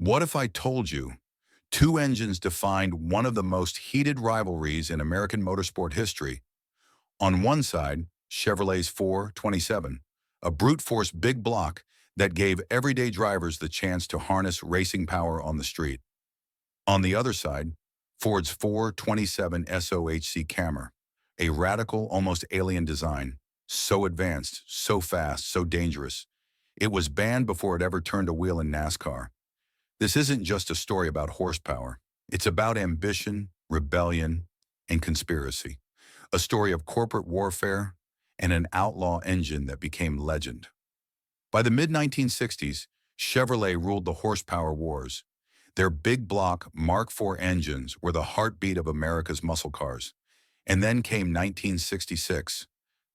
What if I told you two engines defined one of the most heated rivalries in American motorsport history? On one side, Chevrolet's 427, a brute force big block that gave everyday drivers the chance to harness racing power on the street. On the other side, Ford's 427 SOHC Camry, a radical, almost alien design, so advanced, so fast, so dangerous. It was banned before it ever turned a wheel in NASCAR. This isn't just a story about horsepower. It's about ambition, rebellion, and conspiracy. A story of corporate warfare and an outlaw engine that became legend. By the mid-1960s, Chevrolet ruled the horsepower wars. Their big block Mark IV engines were the heartbeat of America's muscle cars. And then came 1966,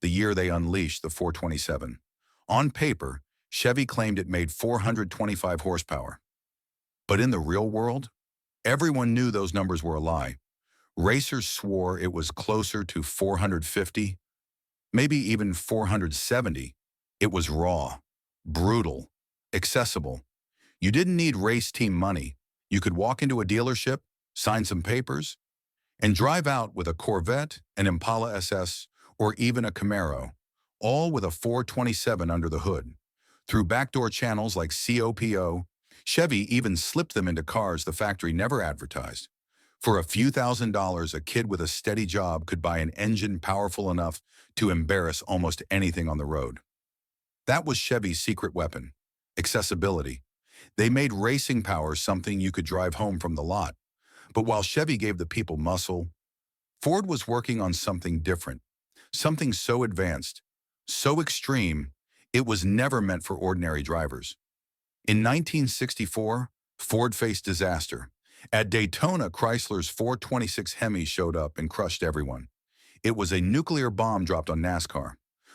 the year they unleashed the 427. On paper, Chevy claimed it made 425 horsepower. But in the real world, everyone knew those numbers were a lie. Racers swore it was closer to 450, maybe even 470. It was raw, brutal, accessible. You didn't need race team money. You could walk into a dealership, sign some papers, and drive out with a Corvette, an Impala SS, or even a Camaro, all with a 427 under the hood. Through backdoor channels like COPO, Chevy even slipped them into cars the factory never advertised. For a few $1,000s, a kid with a steady job could buy an engine powerful enough to embarrass almost anything on the road. That was Chevy's secret weapon: accessibility. They made racing power something you could drive home from the lot. But while Chevy gave the people muscle, Ford was working on something different, something so advanced, so extreme, it was never meant for ordinary drivers. In 1964, Ford faced disaster. At Daytona, Chrysler's 426 Hemi showed up and crushed everyone. It was a nuclear bomb dropped on NASCAR.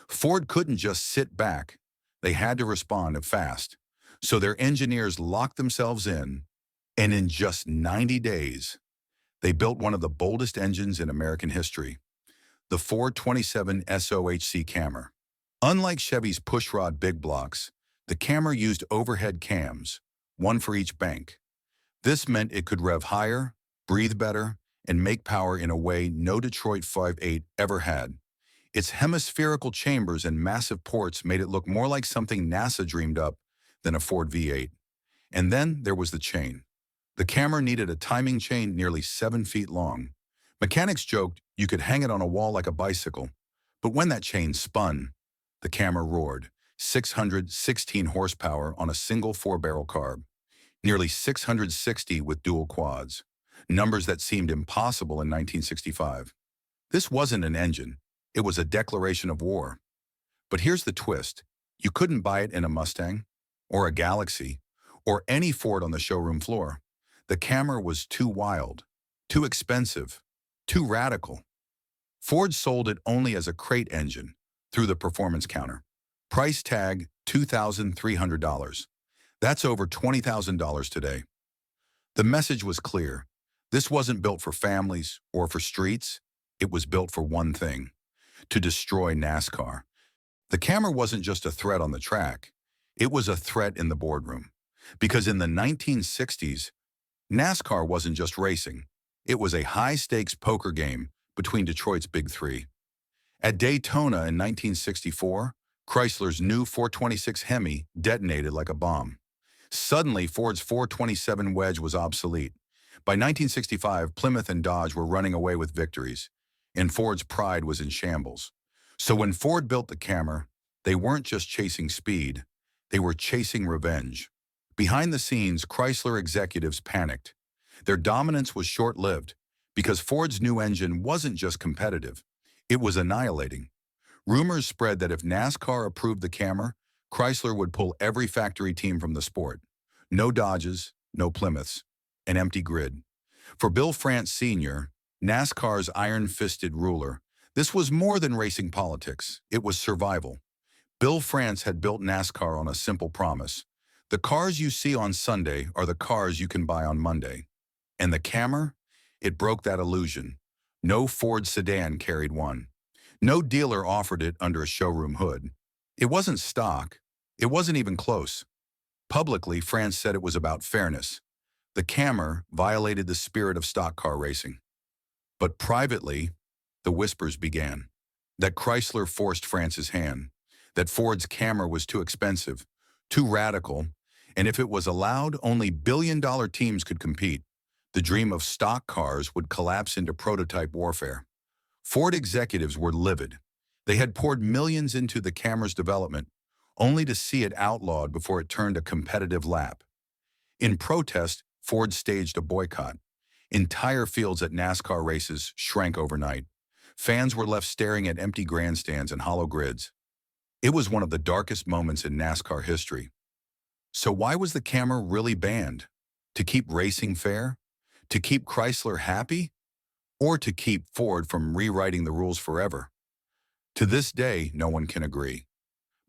Ford couldn't just sit back. They had to respond fast. So their engineers locked themselves in, and in just 90 days, they built one of the boldest engines in American history, the 427 SOHC Camry. Unlike Chevy's pushrod big blocks, the Camry used overhead cams, one for each bank. This meant it could rev higher, breathe better, and make power in a way no Detroit 5.8 ever had. Its hemispherical chambers and massive ports made it look more like something NASA dreamed up than a Ford V8. And then there was the chain. The Camry needed a timing chain nearly 7 feet long. Mechanics joked you could hang it on a wall like a bicycle. But when that chain spun, the Camry roared. 616 horsepower on a single 4-barrel carb. Nearly 660 with dual quads. Numbers that seemed impossible in 1965. This wasn't an engine. It was a declaration of war. But here's the twist. You couldn't buy it in a Mustang, or a Galaxy, or any Ford on the showroom floor. The Camry was too wild, too expensive, too radical. Ford sold it only as a crate engine, through the performance counter. Price tag, $2,300. That's over $20,000 today. The message was clear. This wasn't built for families or for streets. It was built for one thing: to destroy NASCAR. The Camry wasn't just a threat on the track. It was a threat in the boardroom. Because in the 1960s, NASCAR wasn't just racing. It was a high-stakes poker game between Detroit's Big Three. At Daytona in 1964, Chrysler's new 426 Hemi detonated like a bomb. Suddenly, Ford's 427 wedge was obsolete. By 1965, Plymouth and Dodge were running away with victories, and Ford's pride was in shambles. So when Ford built the Camry, they weren't just chasing speed, they were chasing revenge. Behind the scenes, Chrysler executives panicked. Their dominance was short-lived, because Ford's new engine wasn't just competitive, it was annihilating. Rumors spread that if NASCAR approved the Camry, Chrysler would pull every factory team from the sport. No Dodges, no Plymouths, an empty grid. For Bill France Sr., NASCAR's iron-fisted ruler, this was more than racing politics. It was survival. Bill France had built NASCAR on a simple promise: the cars you see on Sunday are the cars you can buy on Monday. And the Camry? It broke that illusion. No Ford sedan carried one. No dealer offered it under a showroom hood. It wasn't stock. It wasn't even close. Publicly, France said it was about fairness. The Camry violated the spirit of stock car racing. But privately, the whispers began. That Chrysler forced France's hand, that Ford's Camry was too expensive, too radical, and if it was allowed, only billion-dollar teams could compete. The dream of stock cars would collapse into prototype warfare. Ford executives were livid. They had poured millions into the Camry's development, only to see it outlawed before it turned a competitive lap. In protest, Ford staged a boycott. Entire fields at NASCAR races shrank overnight. Fans were left staring at empty grandstands and hollow grids. It was one of the darkest moments in NASCAR history. So why was the Camry really banned? To keep racing fair? To keep Chrysler happy? Or to keep Ford from rewriting the rules forever? To this day, no one can agree.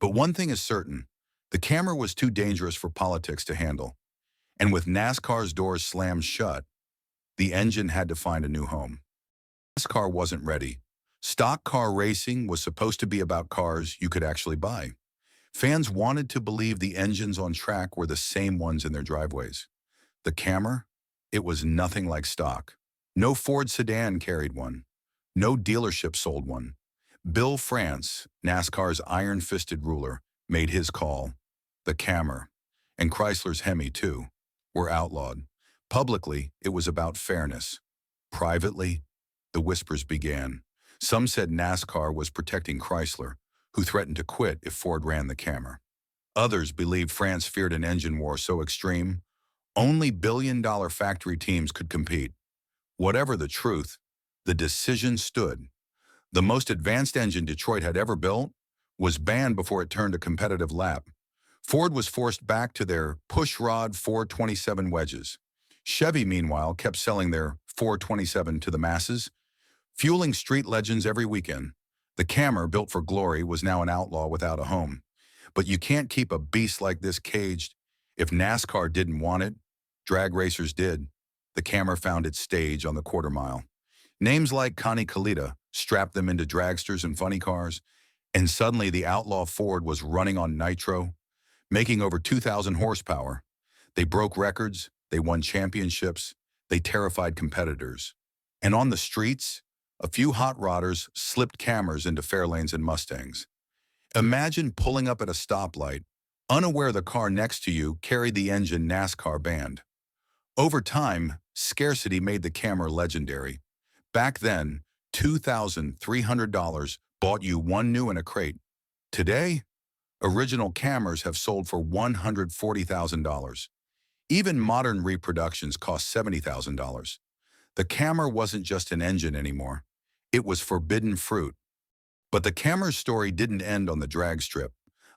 But one thing is certain, the Camry was too dangerous for politics to handle. And with NASCAR's doors slammed shut, the engine had to find a new home. NASCAR wasn't ready. Stock car racing was supposed to be about cars you could actually buy. Fans wanted to believe the engines on track were the same ones in their driveways. The Camry? It was nothing like stock. No Ford sedan carried one. No dealership sold one. Bill France, NASCAR's iron-fisted ruler, made his call. The Camry, and Chrysler's Hemi too, were outlawed. Publicly, it was about fairness. Privately, the whispers began. Some said NASCAR was protecting Chrysler, who threatened to quit if Ford ran the Camry. Others believed France feared an engine war so extreme, only billion-dollar factory teams could compete. Whatever the truth, the decision stood. The most advanced engine Detroit had ever built was banned before it turned a competitive lap. Ford was forced back to their push-rod 427 wedges. Chevy, meanwhile, kept selling their 427 to the masses, fueling street legends every weekend. The Camry, built for glory, was now an outlaw without a home. But you can't keep a beast like this caged. If NASCAR didn't want it, drag racers did. The Camry found its stage on the quarter mile. Names like Connie Kalita strapped them into dragsters and funny cars, and suddenly the outlaw Ford was running on nitro, making over 2,000 horsepower. They broke records, they won championships, they terrified competitors. And on the streets, a few hot rodders slipped Camrys into Fairlanes and Mustangs. Imagine pulling up at a stoplight, unaware the car next to you carried the engine NASCAR banned. Over time, scarcity made the Camry legendary. Back then, $2,300 bought you one new in a crate. Today, original Camrys have sold for $140,000. Even modern reproductions cost $70,000. The Camry wasn't just an engine anymore. It was forbidden fruit. But the Camry story didn't end on the drag strip.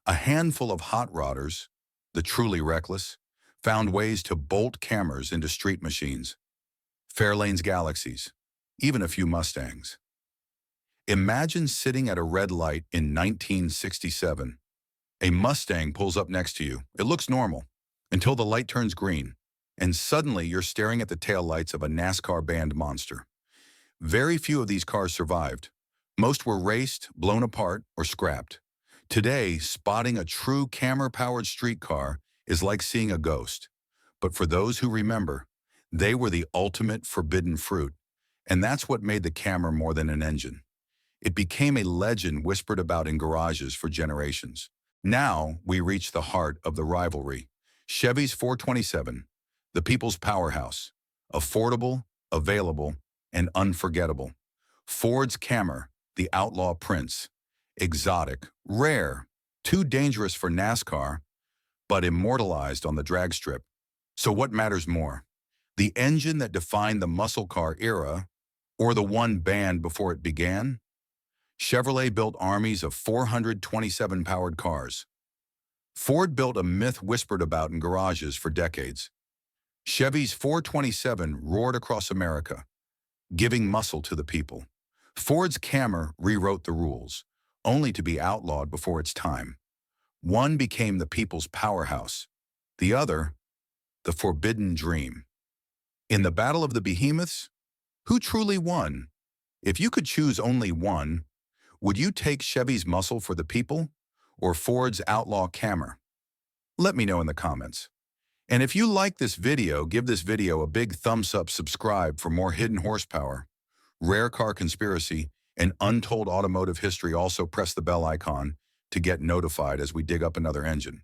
A handful of hot rodders, the truly reckless, found ways to bolt Camrys into street machines. Fairlanes Galaxies, even a few Mustangs. Imagine sitting at a red light in 1967. A Mustang pulls up next to you. It looks normal until the light turns green, and suddenly you're staring at the taillights of a NASCAR-banned monster. Very few of these cars survived. Most were raced, blown apart, or scrapped. Today, spotting a true Camry-powered street car is like seeing a ghost. But for those who remember, they were the ultimate forbidden fruit, and that's what made the Camry more than an engine. It became a legend whispered about in garages for generations. Now, we reach the heart of the rivalry. Chevy's 427, the people's powerhouse. Affordable, available, and unforgettable. Ford's Camry, the outlaw prince. Exotic, rare, too dangerous for NASCAR, but immortalized on the drag strip. So what matters more? The engine that defined the muscle car era, or the one banned before it began? Chevrolet built armies of 427 powered cars. Ford built a myth whispered about in garages for decades. Chevy's 427 roared across America, giving muscle to the people. Ford's Camry rewrote the rules, only to be outlawed before its time. One became the people's powerhouse, the other, the forbidden dream. In the battle of the behemoths, who truly won? If you could choose only one, would you take Chevy's muscle for the people or Ford's outlaw Camry? Let me know in the comments. And if you like this video, give this video a big thumbs up, subscribe for more hidden horsepower, rare car conspiracy, and untold automotive history. Also press the bell icon to get notified as we dig up another engine.